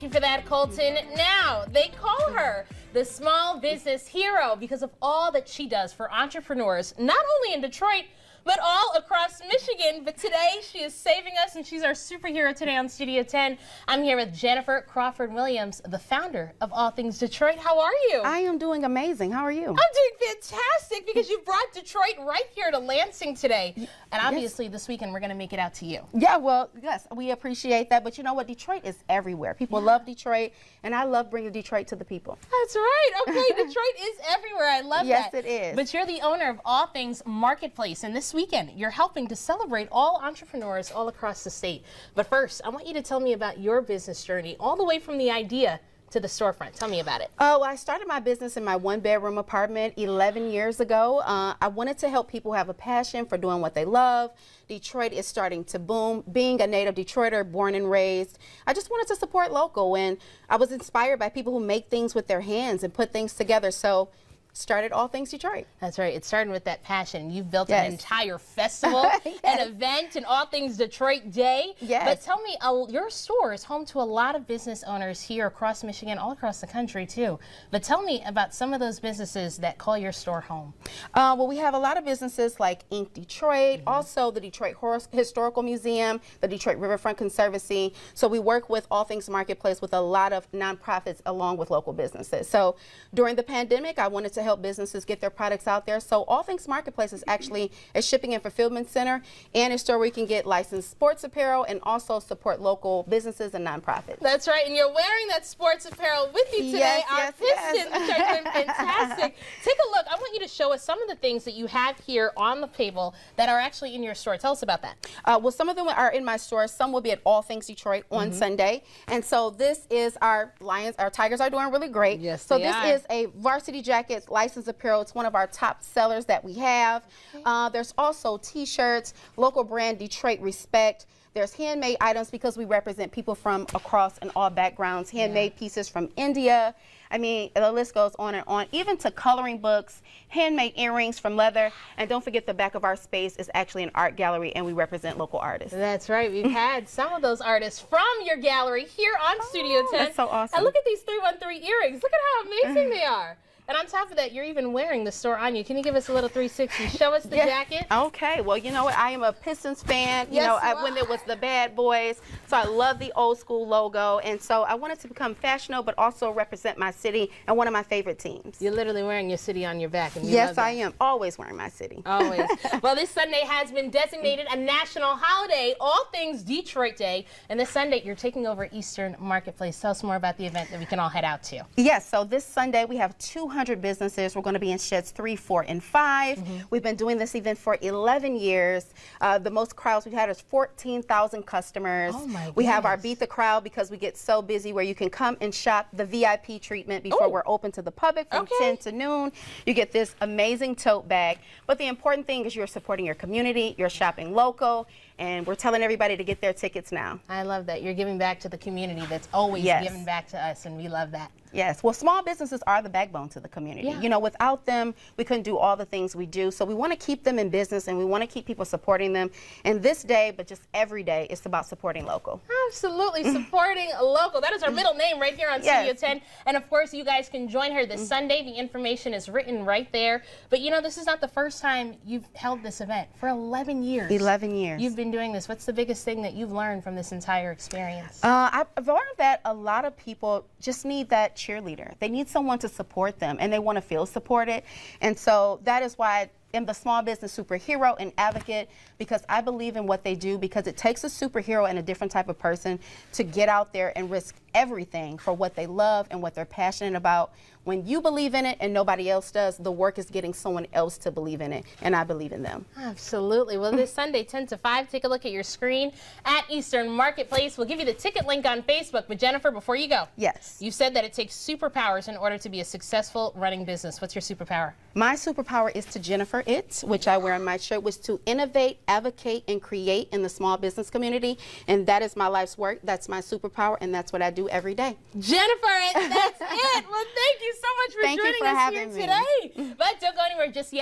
Thank you for that, Colton. Now, they call her the small business hero because of all that she does for entrepreneurs, not only in Detroit, but all across Michigan. But today, she is saving us, and she's our superhero today on Studio 10. I'm here with Jennifer Crawford-Williams, the founder of All Things Detroit. How are you? I am doing amazing. How are you? I'm doing fantastic because you brought Detroit right here to Lansing today. And obviously, this weekend, we're going to make it out to you. Yeah, well, yes, we appreciate that. But you know what? Detroit is everywhere. People love Detroit, and I love bringing Detroit to the people. That's right. Okay, Detroit is everywhere. I love that. Yes, it is. But you're the owner of All Things Marketplace, and this weekend, you're helping to celebrate all entrepreneurs all across the state. But first, I want you to tell me about your business journey, all the way from the idea to the storefront. Tell me about it. Oh, I started my business in my one-bedroom apartment 11 years ago. I wanted to help people have a passion for doing what they love. Detroit is starting to boom. Being a native Detroiter, born and raised, I just wanted to support local, and I was inspired by people who make things with their hands and put things together. So started All Things Detroit. That's right. It started with that passion. You've built an entire festival, an event, an All Things Detroit Day. Yes. But tell me, your store is home to a lot of business owners here across Michigan, all across the country too. But tell me about some of those businesses that call your store home. Well, we have a lot of businesses like Inc. Detroit, also the Detroit Historical Museum, the Detroit Riverfront Conservancy. So we work with All Things Marketplace with a lot of nonprofits along with local businesses. So during the pandemic, I wanted to help businesses get their products out there. So All Things Marketplace is actually a shipping and fulfillment center and a store where you can get licensed sports apparel and also support local businesses and nonprofits. That's right, and you're wearing that sports apparel with you today. Our Pistons, which are doing fantastic. Take a look. I want you to show us some of the things that you have here on the table that are actually in your store. Tell us about that. Well, some of them are in my store. Some will be at All Things Detroit on Sunday. And so this is our Lions. Our Tigers are doing really great. Yes, so this is a varsity jacket, licensed apparel. It's one of our top sellers that we have. There's also t-shirts, local brand Detroit Respect. There's handmade items because we represent people from across and all backgrounds. Handmade pieces from India. I mean, the list goes on and on, even to coloring books, handmade earrings from leather. And don't forget, the back of our space is actually an art gallery, and we represent local artists. That's right. We've had some of those artists from your gallery here on Studio 10. That's so awesome. And look at these 313 earrings. Look at how amazing they are. And on top of that, you're even wearing the store on you. Can you give us a little 360? Show us the jacket. Okay. Well, you know what? I am a Pistons fan. You know, when it was the Bad Boys. So I love the old school logo. And so I wanted to become fashionable, but also represent my city and one of my favorite teams. You're literally wearing your city on your back. And yes, I am. Always wearing my city. Always. Well, this Sunday has been designated a national holiday, All Things Detroit Day. And this Sunday, you're taking over Eastern Marketplace. Tell us more about the event that we can all head out to. Yes. So this Sunday, we have 200 businesses. We're going to be in sheds 3, 4, and 5. We've been doing this event for 11 years. The most crowds we've had is 14,000 customers. Oh my goodness. We have our Beat the Crowd because we get so busy, where you can come and shop the VIP treatment before we're open to the public from 10 to noon. You get this amazing tote bag. But the important thing is you're supporting your community, you're shopping local, and we're telling everybody to get their tickets now. I love that. You're giving back to the community that's always giving back to us, and we love that. Yes. Well, small businesses are the backbone to the community. You know, without them, we couldn't do all the things we do. So we want to keep them in business, and we want to keep people supporting them. And this day, but just every day, it's about supporting local. Absolutely. Supporting local. That is our middle name right here on Studio 10. And of course, you guys can join her this Sunday. The information is written right there. But you know, this is not the first time you've held this event. For 11 years. 11 years. You've been doing this. What's the biggest thing that you've learned from this entire experience? I've learned that a lot of people just need that cheerleader. They need someone to support them, and they want to feel supported. And so that is why I'm the small business superhero and advocate, because I believe in what they do, because it takes a superhero and a different type of person to get out there and risk everything for what they love and what they're passionate about. When you believe in it and nobody else does, the work is getting someone else to believe in it, and I believe in them. Absolutely. Well, this Sunday, 10 to 5, take a look at your screen at Eastern Marketplace. We'll give you the ticket link on Facebook. But Jennifer, before you go, you said that it takes superpowers in order to be a successful running business. What's your superpower? My superpower is to Jennifer It, which I wear on my shirt, was to innovate, advocate, and create in the small business community. And that is my life's work. That's my superpower, and that's what I do every day. Jennifer It, that's it. Well, thank you so much for joining us here today. But don't go anywhere just yet.